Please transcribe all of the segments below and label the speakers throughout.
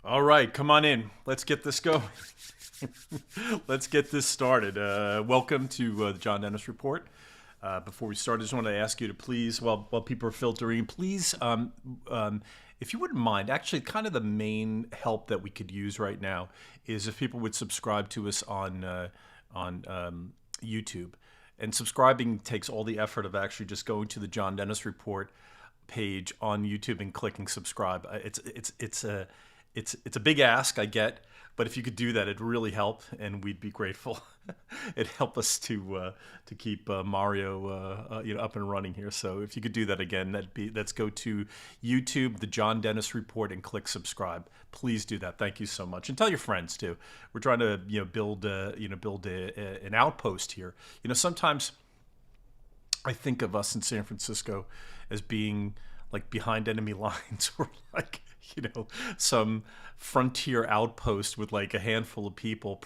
Speaker 1: All right, come on in. Let's get this going. Let's get this started. Welcome to the John Dennis Report. Before we start, I just want to ask you to please, while people are filtering, please, if you wouldn't mind, actually, kind of the main help that we could use right now is if people would subscribe to us on YouTube. And subscribing takes all the effort of actually just going to the John Dennis Report page on YouTube and clicking subscribe. It's a big ask, I get, but if you could do that, it'd really help, and we'd be grateful. It'd help us to keep Mario up and running here. So if you could do that again, let's go to YouTube, the John Dennis Report, and click subscribe. Please do that. Thank you so much, and tell your friends too. We're trying to build an outpost here. Sometimes I think of us in San Francisco as being like behind enemy lines or like some frontier outpost with like a handful of people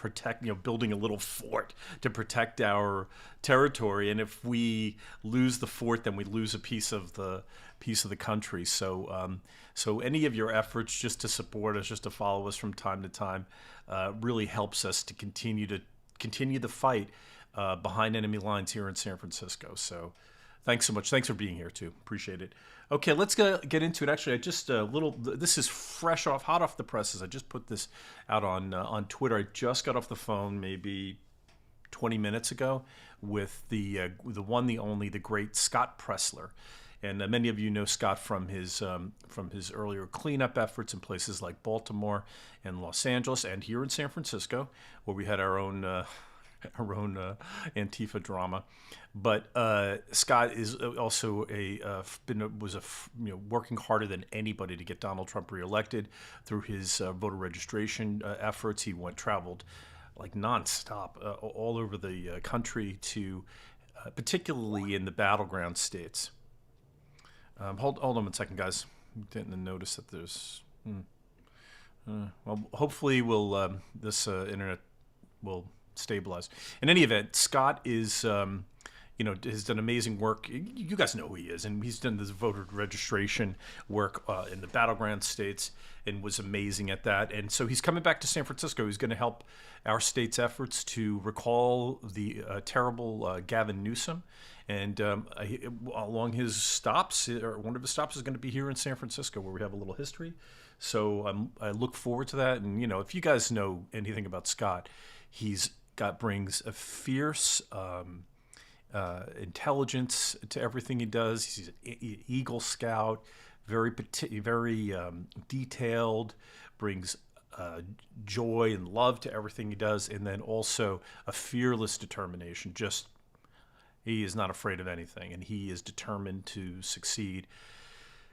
Speaker 1: building a little fort to protect our territory, and if we lose the fort, then we lose a piece of the country. So any of your efforts just to support us, just to follow us from time to time, really helps us to continue the fight behind enemy lines here in San Francisco. So thanks so much. Thanks for being here too. Appreciate it. Okay, let's get into it. Actually, I just this is hot off the presses. I just put this out on Twitter. I just got off the phone maybe 20 minutes ago with the one, the only, the great Scott Presler. And many of you know Scott from his earlier cleanup efforts in places like Baltimore and Los Angeles, and here in San Francisco, where we had our own Antifa drama. But Scott is also working harder than anybody to get Donald Trump reelected through his voter registration efforts. He traveled like nonstop all over the country to, particularly in the battleground states. Hold on 1 second, guys. Didn't notice that there's. Well, hopefully, this internet will stabilize. In any event, Scott is, has done amazing work. You guys know who he is, and he's done this voter registration work in the battleground states and was amazing at that. And so he's coming back to San Francisco. He's going to help our state's efforts to recall the terrible Gavin Newsom. And along his stops, or one of his stops is going to be here in San Francisco, where we have a little history. So I look forward to that. And, if you guys know anything about Scott, brings a fierce intelligence to everything he does. He's an Eagle Scout, very detailed, brings joy and love to everything he does, and then also a fearless determination. He is not afraid of anything, and he is determined to succeed.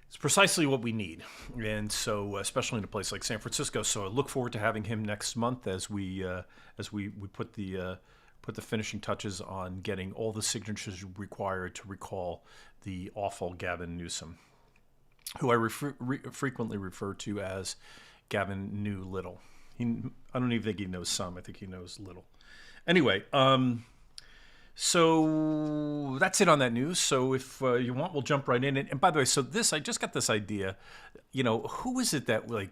Speaker 1: It's precisely what we need, and so especially in a place like San Francisco. So I look forward to having him next month as we put the finishing touches on getting all the signatures required to recall the awful Gavin Newsom, who I frequently refer to as Gavin New Little. I don't even think he knows some. I think he knows little. Anyway. So that's it on that news. So if you want, we'll jump right in. And by the way, I just got this idea. Who is it that we're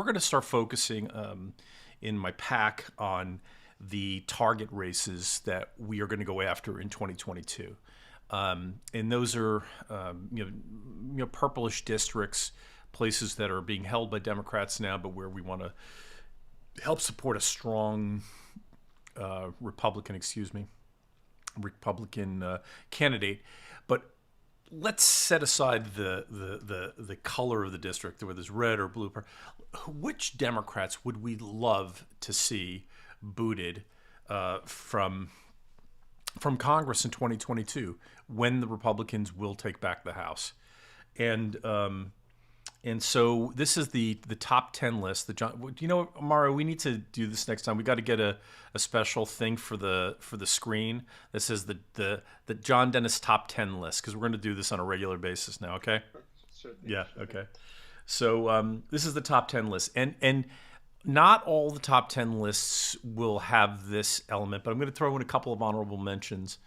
Speaker 1: going to start focusing in my pack on the target races that we are going to go after in 2022. And those are purplish districts, places that are being held by Democrats now, but where we want to help support a strong Republican candidate. But let's set aside the color of the district, whether it's red or blue. Which Democrats would we love to see booted from Congress in 2022, when the Republicans will take back the House? And so this is the top 10 list. Mario, we need to do this next time. We got to get a special thing for the screen. This is the John Dennis top 10 list, because we're going to do this on a regular basis now. Okay.
Speaker 2: Certainly.
Speaker 1: Yeah. Okay. So this is the top 10 list, and not all the top 10 lists will have this element, but I'm going to throw in a couple of honorable mentions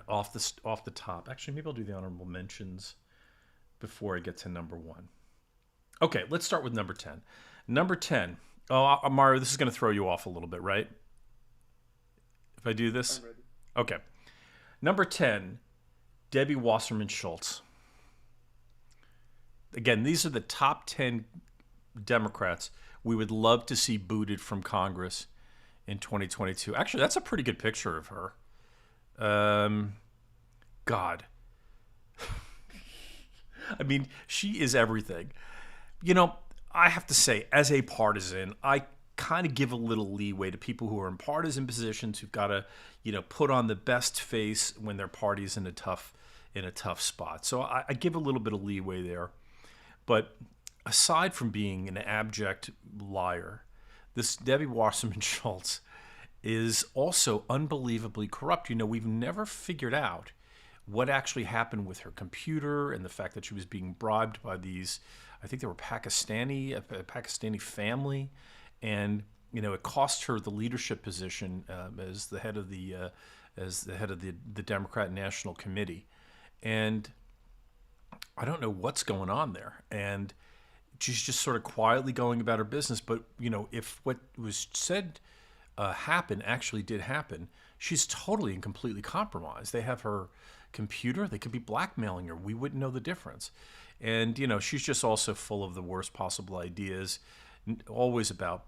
Speaker 1: off the top. Actually, maybe I'll do the honorable mentions before I get to number one. Okay, let's start with number 10. Number 10. Oh, Mario, this is going to throw you off a little bit, right? If I do this?
Speaker 2: I'm ready.
Speaker 1: Okay. Number 10, Debbie Wasserman Schultz. Again, these are the top 10 Democrats we would love to see booted from Congress in 2022. Actually, that's a pretty good picture of her. Um, God. I mean, she is everything. You know, I have to say, as a partisan, I kind of give a little leeway to people who are in partisan positions who've got to, put on the best face when their party's in a tough spot. So I give a little bit of leeway there. But aside from being an abject liar, this Debbie Wasserman Schultz is also unbelievably corrupt. We've never figured out what actually happened with her computer and the fact that she was being bribed by these, I think they were a Pakistani family, and it cost her the leadership position as the head of the Democrat National Committee, and I don't know what's going on there, and she's just sort of quietly going about her business. But if what was said happened actually did happen, she's totally and completely compromised. They have her computer; they could be blackmailing her. We wouldn't know the difference. And she's just also full of the worst possible ideas, always about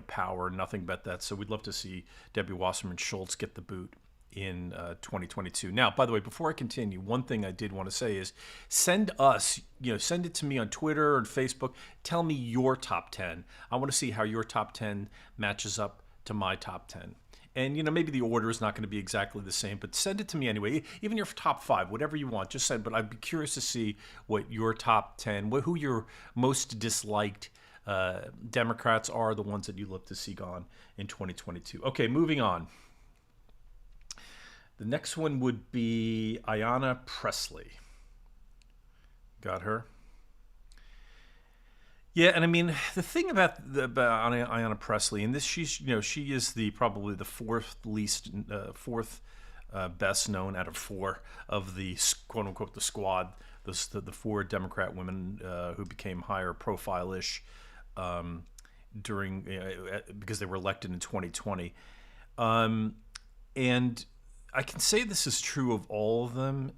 Speaker 1: power, nothing but that. So we'd love to see Debbie Wasserman Schultz get the boot in 2022. Now, by the way, before I continue, one thing I did want to say is send it to me on Twitter and Facebook. Tell me your top 10. I want to see how your top 10 matches up to my top 10. And maybe the order is not going to be exactly the same, but send it to me anyway. Even your top 5, whatever you want, just send. But I'd be curious to see what your top 10, who your most disliked Democrats are, the ones that you love to see gone in 2022. Okay, moving on. The next one would be Ayanna Pressley. Got her? Yeah, and I mean the thing about Ayanna Pressley, and this she is probably the fourth best known out of four of the quote unquote the squad, the four Democrat women who became higher profile ish during because they were elected in 2020, and I can say this is true of all of them,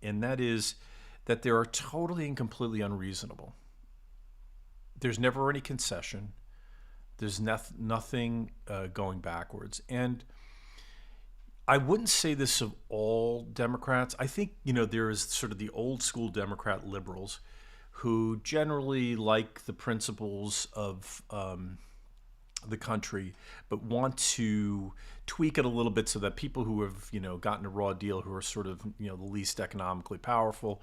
Speaker 1: and that is that they are totally and completely unreasonable. There's never any concession. There's nothing going backwards. And I wouldn't say this of all Democrats. I think, there is sort of the old school Democrat liberals who generally like the principles of the country, but want to tweak it a little bit so that people who have gotten a raw deal, who are sort of the least economically powerful,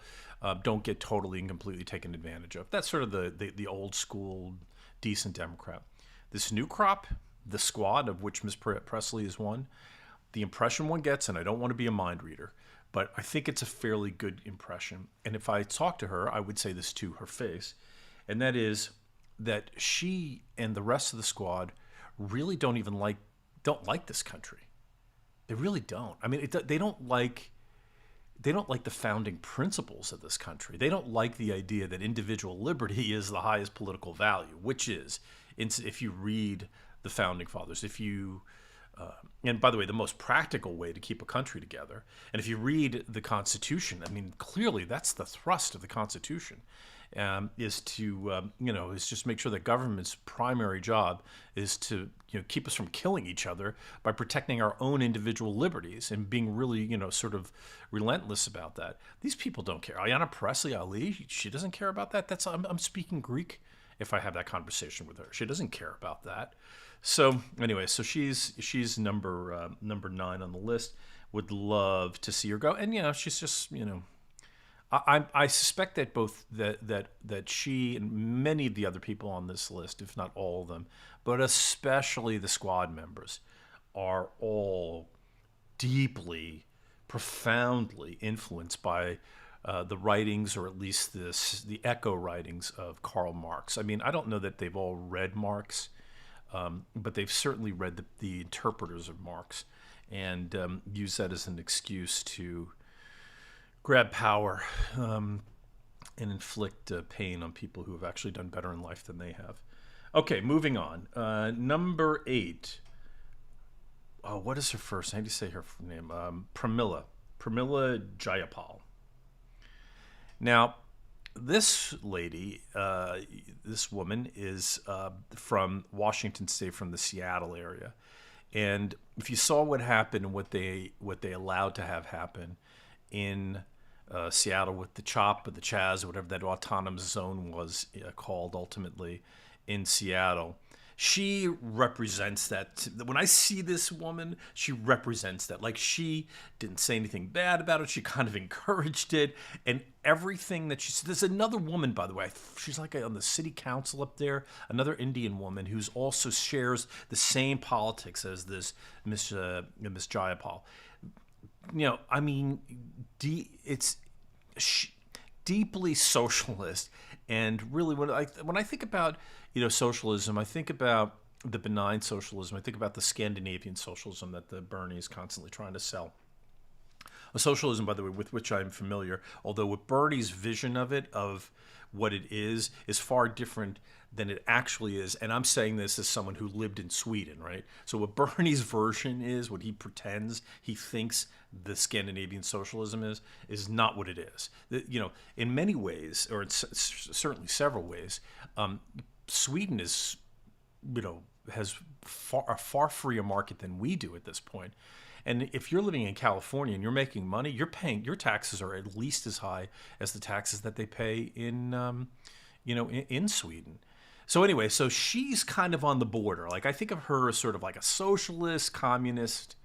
Speaker 1: don't get totally and completely taken advantage of. That's sort of the old school decent Democrat. This new crop, the squad of which Ms. Pressley is one, the impression one gets, and I don't want to be a mind reader, but I think it's a fairly good impression. And if I talk to her, I would say this to her face, and that is that she and the rest of the squad really don't like this country. They really don't. I mean, they don't like the founding principles of this country. They don't like the idea that individual liberty is the highest political value, which is, if you read the founding fathers, and by the way, the most practical way to keep a country together. And if you read the Constitution, I mean, clearly that's the thrust of the Constitution. Is just make sure that government's primary job is to keep us from killing each other by protecting our own individual liberties and being really sort of relentless about that. These people don't care. Ayanna Pressley Ali, she doesn't care about that. I'm speaking Greek if I have that conversation with her. She doesn't care about that. So anyway, she's number 9 on the list. Would love to see her go, and she's just I suspect that both that she and many of the other people on this list, if not all of them, but especially the squad members, are all deeply, profoundly influenced by the writings, or at least the echo writings of Karl Marx. I mean, I don't know that they've all read Marx, but they've certainly read the interpreters of Marx and used that as an excuse to grab power. and inflict pain on people who have actually done better in life than they have. Okay, moving on. Number 8. Oh, what is her first? How do you say her name? Pramila. Pramila Jayapal. Now, this lady, this woman is from Washington State, from the Seattle area, and if you saw what happened, what they allowed to have happen in Seattle with the CHOP or the CHAZ, or whatever that autonomous zone was called ultimately in Seattle. She represents that. When I see this woman, she represents that. Like, she didn't say anything bad about it. She kind of encouraged it, and everything that she said. There's another woman, by the way. She's like on the city council up there. Another Indian woman who's also shares the same politics as this Miss Jayapal. I mean, it's deeply socialist, and really, when I think about socialism, I think about the benign socialism. I think about the Scandinavian socialism that the Bernie is constantly trying to sell. A socialism, by the way, with which I'm familiar, although with Bernie's vision of what it is far different than it actually is. And I'm saying this as someone who lived in Sweden, right? So what Bernie's version is, what he pretends, he thinks the Scandinavian socialism is not what it is. In many ways, or in certainly several ways, Sweden is, has a far freer market than we do at this point. And if you're living in California and you're making money, your taxes are at least as high as the taxes that they pay in Sweden. So anyway, so she's kind of on the border. Like, I think of her as sort of like a socialist, communist,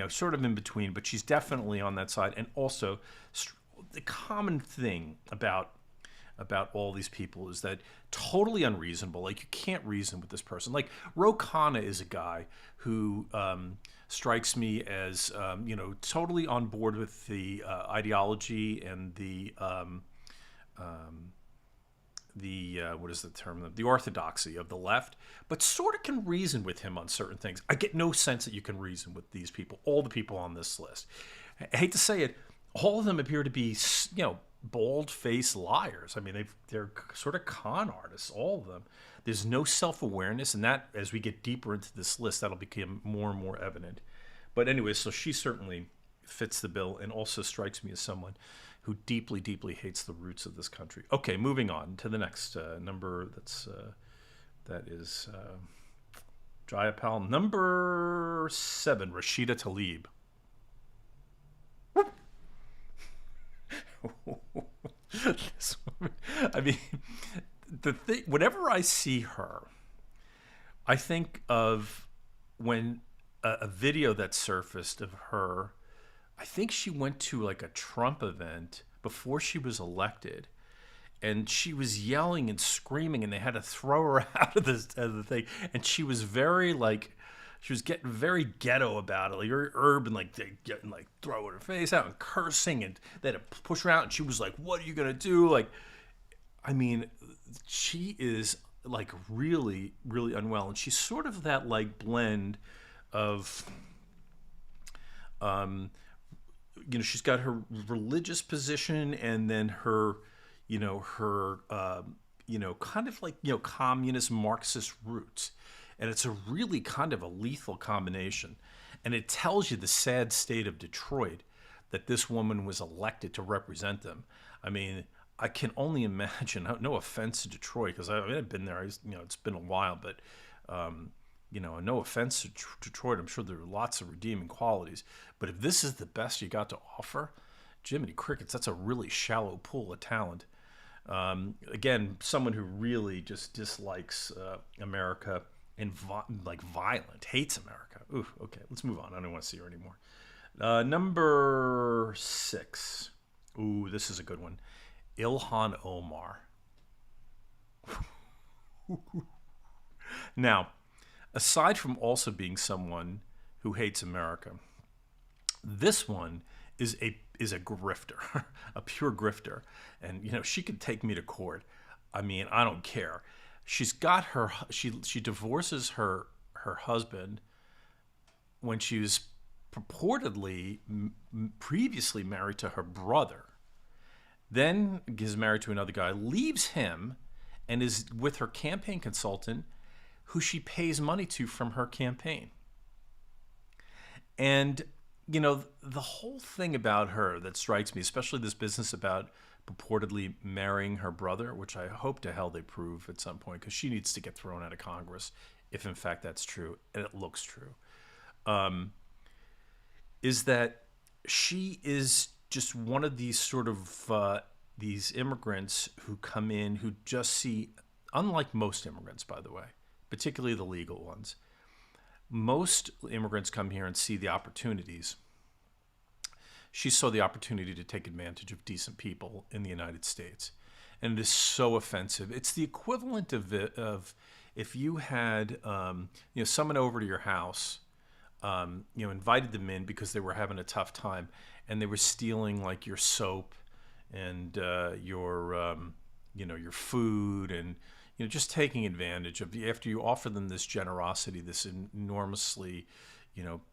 Speaker 1: sort of in between, but she's definitely on that side. And also, the common thing about all these people is that totally unreasonable. Like, you can't reason with this person. Like, Ro Khanna is a guy who strikes me as totally on board with the ideology and the what is the term? The orthodoxy of the left, but sort of can reason with him on certain things. I get no sense that you can reason with these people, all the people on this list. I hate to say it, all of them appear to be, bald-faced liars. I mean, they're sort of con artists, all of them. There's no self-awareness, and that, as we get deeper into this list, that'll become more and more evident. But anyway, so she certainly fits the bill, and also strikes me as someone who deeply, deeply hates the roots of this country. Okay, moving on to the next number. That is Jayapal. Number 7, Rashida Tlaib. This woman, I mean, whenever I see her, I think of when a video that surfaced of her. I think she went to like a Trump event before she was elected, and she was yelling and screaming, and they had to throw her out of the thing. And she was she was getting very ghetto about it, like very urban, like they getting like throwing her face out and cursing, and they had to push her out. And she was like, "What are you gonna do?" Like, I mean, she is like really, really unwell, and she's sort of that like blend of, she's got her religious position, and then her, kind of like, communist Marxist roots. And it's a really kind of a lethal combination. And it tells you the sad state of Detroit that this woman was elected to represent them. I mean, I can only imagine, no offense to Detroit, because I've been there, it's been a while, but, no offense to Detroit, I'm sure there are lots of redeeming qualities. But if this is the best you got to offer, Jiminy Crickets, that's a really shallow pool of talent. Again, someone who really just dislikes America and violent, hates America. Ooh, okay, let's move on. I don't want to see her anymore. Number 6. Ooh, this is a good one. Ilhan Omar. Now, aside from also being someone who hates America, this one is a grifter, a pure grifter. And, she could take me to court. I mean, I don't care. She's got she divorces her husband when she was purportedly previously married to her brother. then gets married to another guy, leaves him, and is with her campaign consultant, who she pays money to from her campaign. And, the whole thing about her that strikes me, especially this business about purportedly marrying her brother, which I hope to hell they prove at some point, because she needs to get thrown out of Congress, if in fact that's true, and it looks true, is that she is just one of these sort of these immigrants who come in who just see, unlike most immigrants, by the way, particularly the legal ones, most immigrants come here and see the opportunities. She saw the opportunity to take advantage of decent people in the United States. And it is so offensive. It's the equivalent of if you had someone over to your house, invited them in because they were having a tough time, and they were stealing like your soap and your food, and just taking advantage of, after you offer them this generosity, this enormously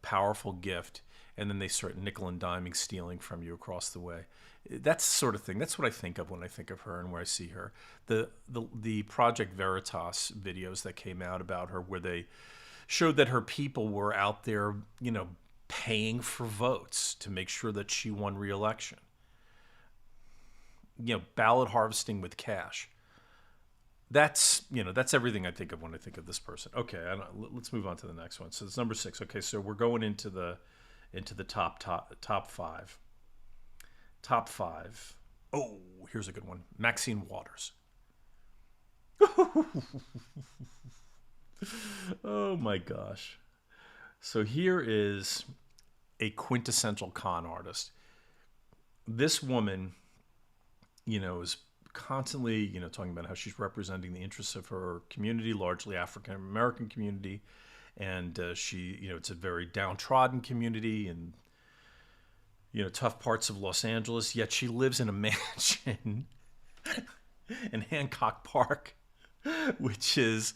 Speaker 1: powerful gift, and then they start nickel and diming, stealing from you across the way. That's the sort of thing. That's what I think of when I think of her and where I see her. The Project Veritas videos that came out about her, where they showed that her people were out there, paying for votes to make sure that she won re-election. Ballot harvesting with cash. That's everything I think of when I think of this person. Okay, let's move on to the next one. So it's number 6. Okay, so we're going into the top 5. Top 5. Oh, here's a good one. Maxine Waters. Oh my gosh. So here is a quintessential con artist. This woman, is constantly, talking about how she's representing the interests of her community, largely African American community, and she, it's a very downtrodden community and tough parts of Los Angeles. Yet she lives in a mansion in Hancock Park, which is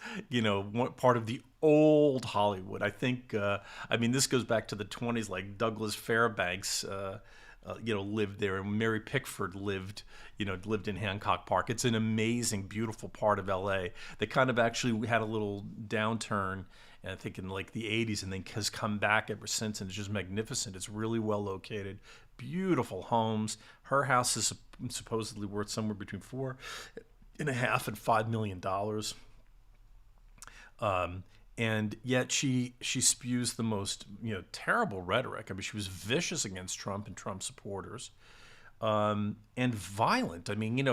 Speaker 1: part of the old Hollywood. I think this goes back to the 20s, like Douglas Fairbanks lived there, and Mary Pickford lived in Hancock Park. It's an amazing, beautiful part of LA that kind of actually had a little downturn, I think in like the 80s, and then has come back ever since, and it's just magnificent. It's really well located, beautiful homes. Her house is supposedly worth somewhere between $4.5 and $5 million. And yet she spews the most terrible rhetoric. I mean, she was vicious against Trump and Trump supporters, and violent. I mean,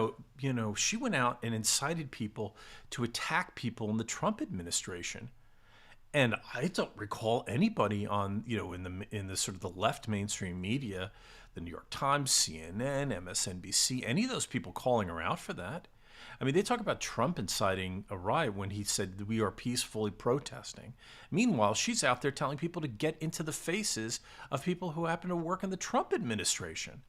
Speaker 1: she went out and incited people to attack people in the Trump administration. And I don't recall anybody on in the sort of the left mainstream media, the New York Times, CNN, MSNBC, any of those people calling her out for that. I mean, they talk about Trump inciting a riot when he said we are peacefully protesting. Meanwhile, she's out there telling people to get into the faces of people who happen to work in the Trump administration.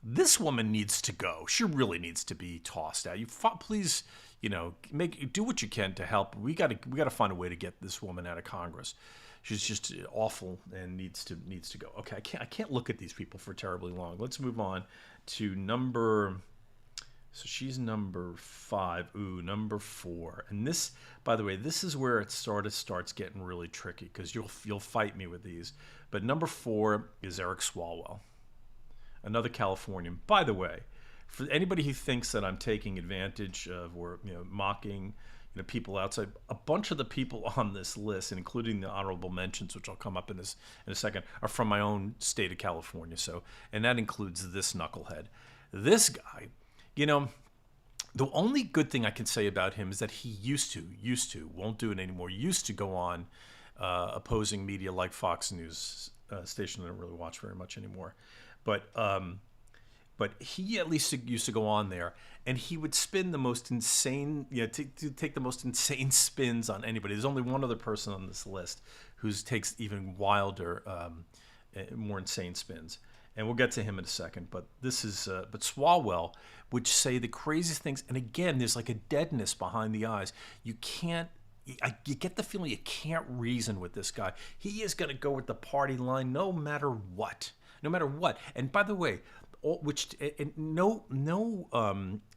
Speaker 1: This woman needs to go. She really needs to be tossed out. Please, do what you can to help. We got to find a way to get this woman out of Congress. She's just awful and needs to go. Okay, I can't look at these people for terribly long. Let's move on to number. So she's number 5. Ooh, number 4. And this, by the way, this is where it starts getting really tricky, because you'll fight me with these. But number 4 is Eric Swalwell, another Californian. By the way, for anybody who thinks that I'm taking advantage of or mocking people outside, a bunch of the people on this list, including the honorable mentions, which I'll come up in a second, are from my own state of California. So, and that includes this knucklehead. This guy. The only good thing I can say about him is that he used to, won't do it anymore, used to go on opposing media like Fox News station that I don't really watch very much anymore. But he at least used to go on there, and he would spin the most insane, to take the most insane spins on anybody. There's only one other person on this list who takes even wilder, more insane spins. And we'll get to him in a second, but but Swalwell would say the craziest things, and again, there's like a deadness behind the eyes. You get the feeling you can't reason with this guy. He is going to go with the party line no matter what. And by the way, which and no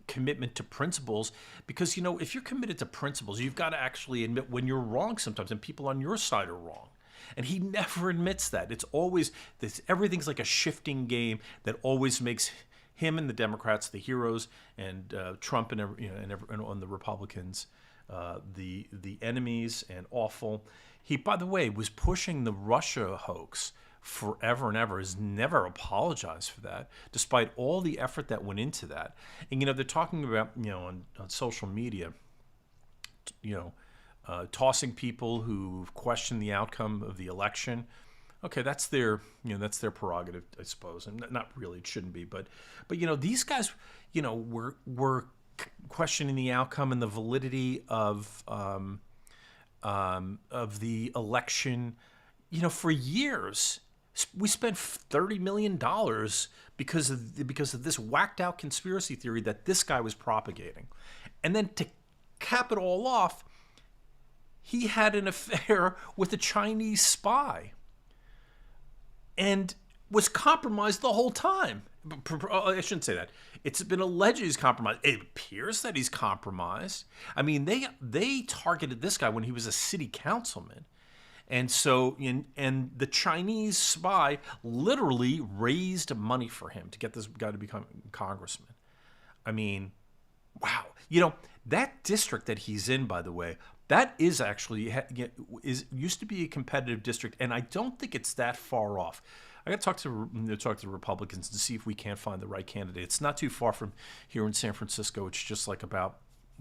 Speaker 1: commitment to principles, because if you're committed to principles, you've got to actually admit when you're wrong sometimes, and people on your side are wrong. And he never admits that. It's always this. Everything's like a shifting game that always makes him and the Democrats the heroes, and Trump and and the Republicans the enemies and awful. He, by the way, was pushing the Russia hoax forever and ever, has never apologized for that, despite all the effort that went into that. And they're talking about on social media, tossing people who question the outcome of the election. Okay, that's their prerogative, I suppose, and not really, it shouldn't be, but these guys, were questioning the outcome and the validity of the election, for years. We spent $30 million because of this whacked out conspiracy theory that this guy was propagating, and then to cap it all off, he had an affair with a Chinese spy and was compromised the whole time. I shouldn't say that. It's been alleged he's compromised. It appears that he's compromised. I mean, they targeted this guy when he was a city councilman. And so, and the Chinese spy literally raised money for him to get this guy to become congressman. I mean, wow. That district that he's in, by the way, that is actually used to be a competitive district, and I don't think it's that far off. I got to talk to the Republicans and see if we can't find the right candidate. It's not too far from here in San Francisco. It's just like about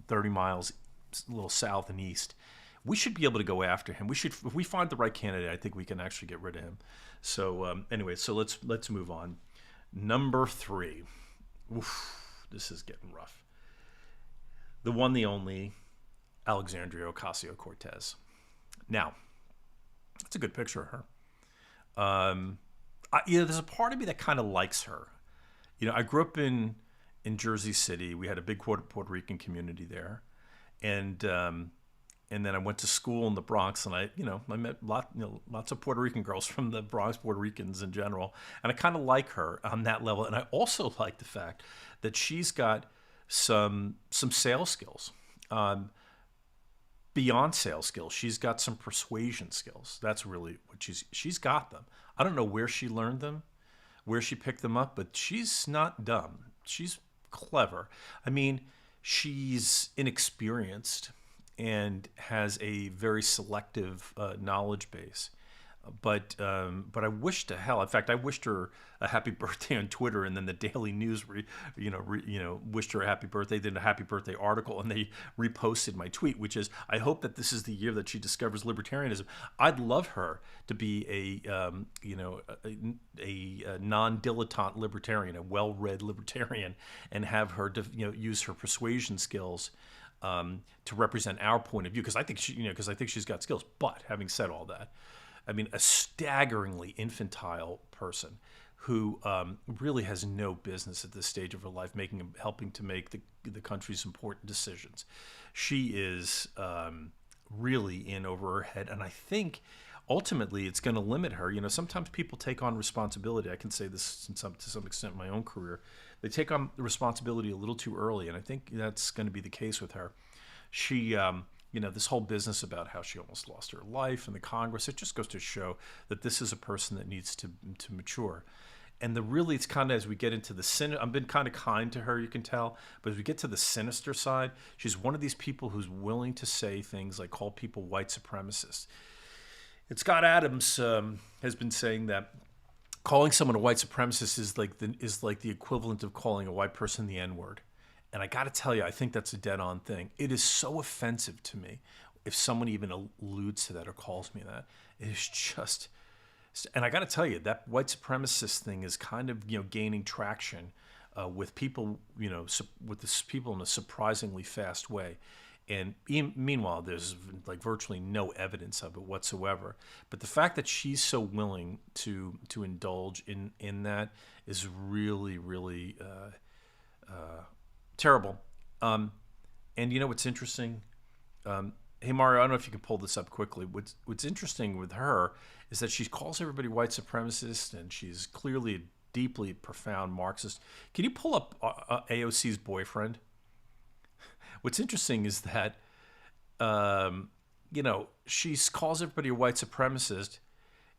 Speaker 1: 30 miles, a little south and east. We should be able to go after him. If we find the right candidate, I think we can actually get rid of him. So anyway, so let's move on. Number 3. Oof, this is getting rough. The one, the only, Alexandria Ocasio-Cortez. Now, that's a good picture of her. There's a part of me that kind of likes her. I grew up in Jersey City. We had a big Puerto Rican community there, and then I went to school in the Bronx, and I met lots of Puerto Rican girls from the Bronx, Puerto Ricans in general, and I kind of like her on that level. And I also like the fact that she's got some sales skills. Beyond sales skills, she's got some persuasion skills. That's really what she's got them. I don't know where she learned them, where she picked them up, but she's not dumb. She's clever. I mean, she's inexperienced and has a very selective knowledge base. But I wish to hell. In fact, I wished her a happy birthday on Twitter, and then the Daily News, wished her a happy birthday. Did a happy birthday article, and they reposted my tweet, which is, I hope that this is the year that she discovers libertarianism. I'd love her to be a non-dilettante libertarian, a well-read libertarian, and have her use her persuasion skills to represent our point of view. Because I think she's got skills. But having said all that, I mean, a staggeringly infantile person who really has no business at this stage of her life helping to make the country's important decisions. She is really in over her head, and I think ultimately it's going to limit her. Sometimes people take on responsibility. I can say this to some extent in my own career. They take on the responsibility a little too early, and I think that's going to be the case with her. She this whole business about how she almost lost her life in the Congress, it just goes to show that this is a person that needs to mature. And it's kind of, as we get into the I've been kind of kind to her, you can tell, but as we get to the sinister side, she's one of these people who's willing to say things like call people white supremacists. And Scott Adams has been saying that calling someone a white supremacist is like the equivalent of calling a white person the N-word. And I got to tell you, I think that's a dead-on thing. It is so offensive to me if someone even alludes to that or calls me that. It is just, and I got to tell you, that white supremacist thing is kind of gaining traction with people, people in a surprisingly fast way. And meanwhile, there's like virtually no evidence of it whatsoever. But the fact that she's so willing to indulge in that is really, really terrible. And what's interesting? Hey, Mario, I don't know if you can pull this up quickly. What's interesting with her is that she calls everybody white supremacist, and she's clearly deeply profound Marxist. Can you pull up AOC's boyfriend? What's interesting is that, she calls everybody a white supremacist,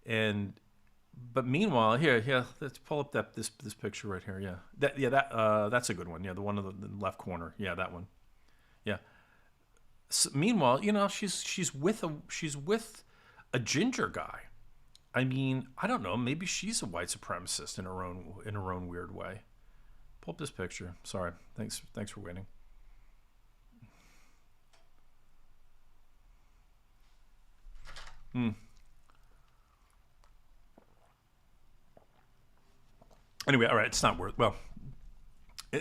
Speaker 1: and but meanwhile, here, let's pull up this picture right here. That's a good one. Yeah, the one in the left corner. Yeah, that one. Yeah. So, meanwhile, she's with a ginger guy. I mean, I don't know. Maybe she's a white supremacist in her own weird way. Pull up this picture. Sorry. Thanks for waiting. Anyway, all right. It's not worth. Well,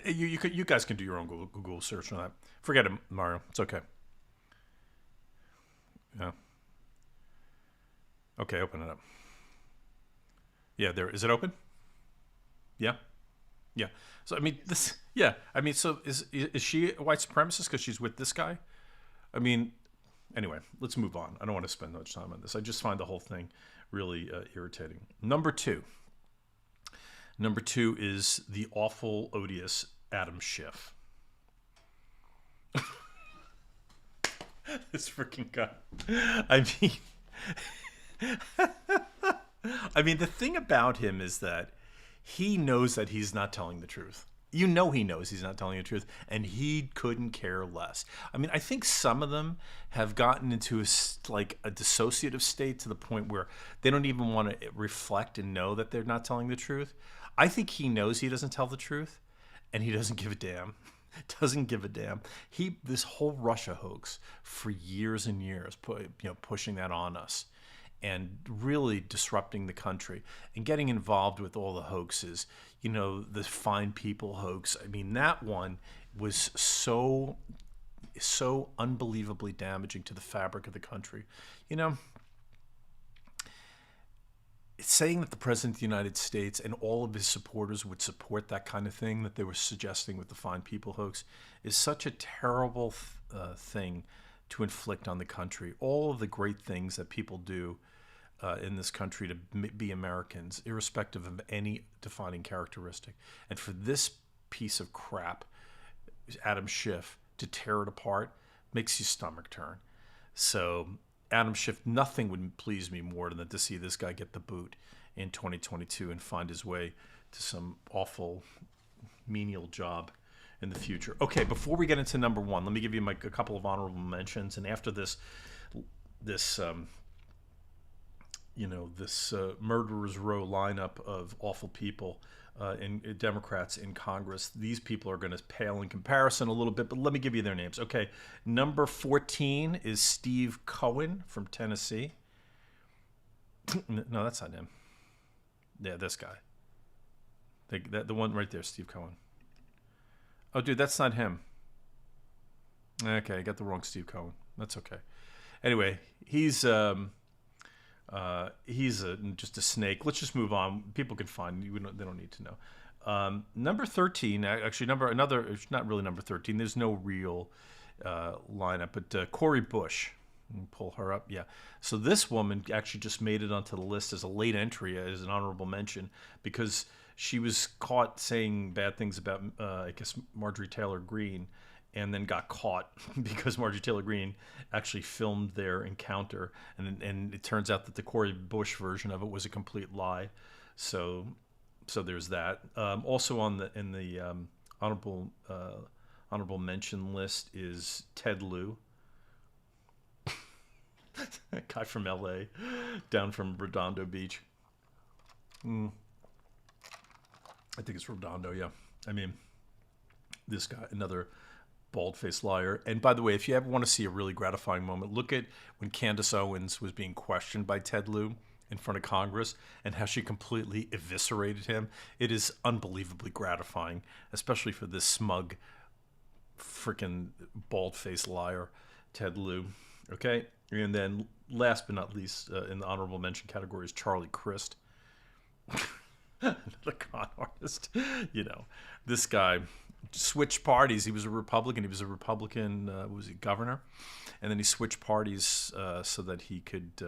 Speaker 1: you guys can do your own Google search on that. Forget it, Mario. It's okay. Yeah. Okay. Open it up. Yeah. There. Is it open? Yeah. Yeah. So I mean, this. Yeah. I mean, so is she a white supremacist because she's with this guy? I mean, anyway, let's move on. I don't want to spend much time on this. I just find the whole thing really irritating. Number two. Number two is the awful, odious Adam Schiff. This freaking guy. I mean, the thing about him is that he knows that he's not telling the truth. You know he knows he's not telling the truth, and he couldn't care less. I mean, I think some of them have gotten into a dissociative state to the point where they don't even want to reflect and know that they're not telling the truth. I think he knows he doesn't tell the truth, and he doesn't give a damn. Doesn't give a damn. This whole Russia hoax for years and years, pushing that on us, and really disrupting the country and getting involved with all the hoaxes. The Fine People hoax. I mean, that one was so unbelievably damaging to the fabric of the country. Saying that the President of the United States and all of his supporters would support that kind of thing that they were suggesting with the Fine People hoax is such a terrible thing to inflict on the country. All of the great things that people do in this country to be Americans, irrespective of any defining characteristic. And for this piece of crap, Adam Schiff, to tear it apart, makes your stomach turn. So Adam Schiff, nothing would please me more than to see this guy get the boot in 2022 and find his way to some awful menial job in the future. Okay, before we get into number one, let me give you a couple of honorable mentions. And after this murderer's row lineup of awful people in Democrats in Congress, these people are going to pale in comparison a little bit, but let me give you their names. Okay, number 14 is Steve Cohen from Tennessee. No, that's not him. Yeah, this guy. The one right there, Steve Cohen. Oh, dude, that's not him. Okay, I got the wrong Steve Cohen. That's okay. Anyway, he's just a snake. Let's just move on. People can find you. They don't need to know. Number 13, actually, it's not really number 13. There's no real lineup, but Cori Bush. Pull her up. Yeah. So this woman actually just made it onto the list as a late entry, as an honorable mention, because she was caught saying bad things about, I guess, Marjorie Taylor Greene, and then got caught because Marjorie Taylor Greene actually filmed their encounter, and it turns out that the Cori Bush version of it was a complete lie. So there's that. Also in the honorable mention list is Ted Lieu, that guy from L.A., down from Redondo Beach. I think it's Redondo, yeah. I mean, this guy, another bald-faced liar. And by the way, if you ever want to see a really gratifying moment, look at when Candace Owens was being questioned by Ted Lieu in front of Congress and how she completely eviscerated him. It is unbelievably gratifying, especially for this smug, freaking bald-faced liar, Ted Lieu. Okay? And then last but not least, in the honorable mention category is Charlie Crist. The con artist. This guy switched parties. He was a Republican. Was he governor? And then he switched parties so that he could,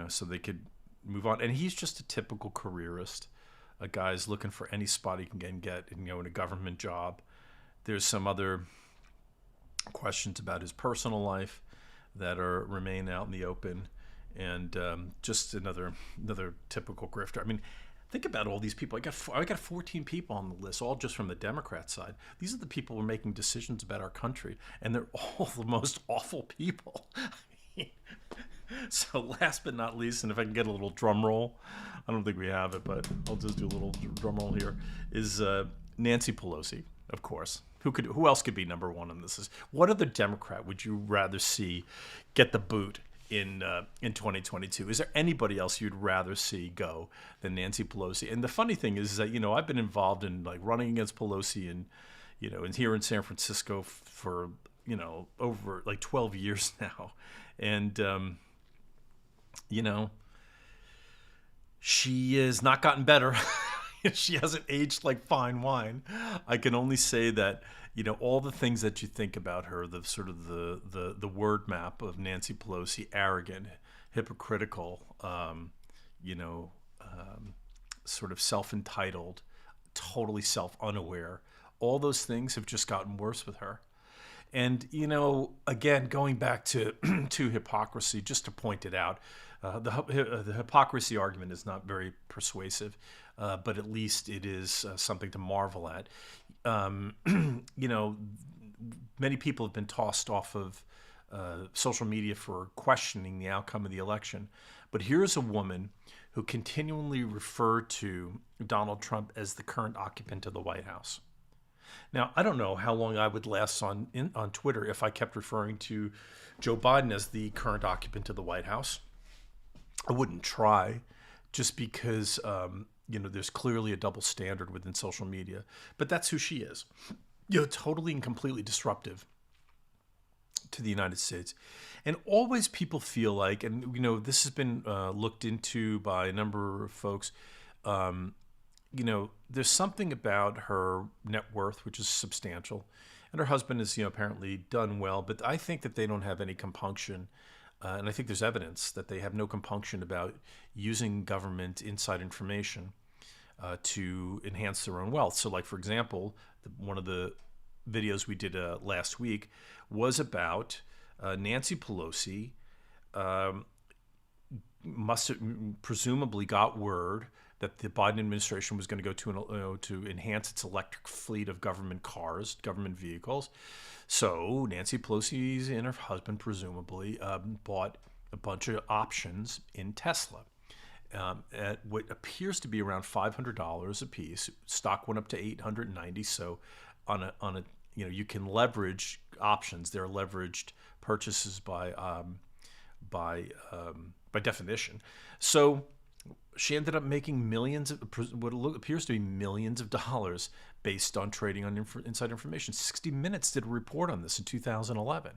Speaker 1: so they could move on. And he's just a typical careerist. A guy's looking for any spot he can get, in a government job. There's some other questions about his personal life that remain out in the open, and just another typical grifter. I mean, think about all these people. I got 14 people on the list, all just from the Democrat side. These are the people who are making decisions about our country, and they're all the most awful people. So last but not least, and if I can get a little drum roll, I don't think we have it, but I'll just do a little drum roll here, is Nancy Pelosi, of course. Who else could be number one on this? What other Democrat would you rather see get the boot in 2022? Is there anybody else you'd rather see go than Nancy Pelosi? And the funny thing is that, I've been involved in like running against Pelosi and, and here in San Francisco for, over like 12 years now. And, she has not gotten better. She hasn't aged like fine wine. I can only say that, all the things that you think about her, the sort of the word map of Nancy Pelosi: arrogant, hypocritical, sort of self-entitled, totally self-unaware. All those things have just gotten worse with her. And, again, going back to to hypocrisy, just to point it out, the hypocrisy argument is not very persuasive, but at least it is something to marvel at. Many people have been tossed off of social media for questioning the outcome of the election. But here's a woman who continually referred to Donald Trump as the current occupant of the White House. Now, I don't know how long I would last on Twitter if I kept referring to Joe Biden as the current occupant of the White House. I wouldn't try, just because, there's clearly a double standard within social media. But that's who she is. Totally and completely disruptive to the United States. And always people feel like, and, this has been looked into by a number of folks, there's something about her net worth, which is substantial, and her husband is, apparently done well, but I think that they don't have any compunction, and I think there's evidence that they have no compunction about using government inside information to enhance their own wealth. So, like, for example, one of the videos we did last week was about Nancy Pelosi must have presumably got word that the Biden administration was going to go to enhance its electric fleet of government cars, government vehicles. So Nancy Pelosi and her husband presumably bought a bunch of options in Tesla at what appears to be around $500 a piece. Stock went up to $890. So on a you can leverage options. They're leveraged purchases by definition. So she ended up making what appears to be millions of dollars based on trading on inside information. 60 Minutes did a report on this in 2011.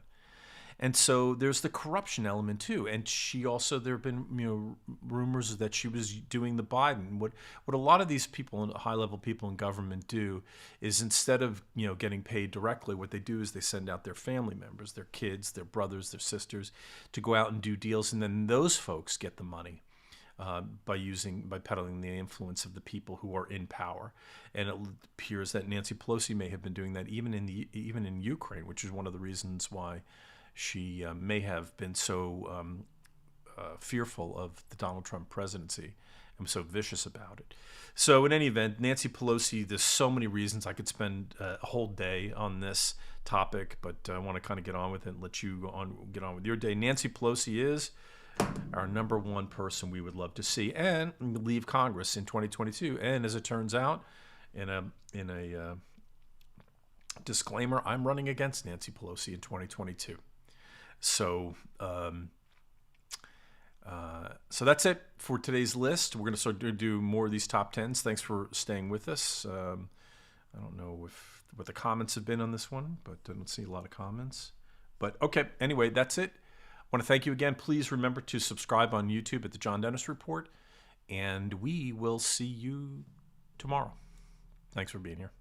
Speaker 1: And so there's the corruption element too. And she also, there have been rumors that she was doing the Biden. What a lot of these people, high-level people in government, do is instead of getting paid directly, what they do is they send out their family members, their kids, their brothers, their sisters, to go out and do deals, and then those folks get the money. By peddling the influence of the people who are in power. And it appears that Nancy Pelosi may have been doing that even in Ukraine, which is one of the reasons why she may have been so fearful of the Donald Trump presidency and so vicious about it. So in any event, Nancy Pelosi, there's so many reasons. I could spend a whole day on this topic, but I want to kind of get on with it and let you get on with your day. Nancy Pelosi is our number one person we would love to see and leave Congress in 2022. And as it turns out, in a disclaimer, I'm running against Nancy Pelosi in 2022. So so that's it for today's list. We're going to start to do more of these top 10s. Thanks for staying with us. I don't know what the comments have been on this one, but I don't see a lot of comments. But okay, anyway, that's it. I want to thank you again. Please remember to subscribe on YouTube at the John Dennis Report, and we will see you tomorrow. Thanks for being here.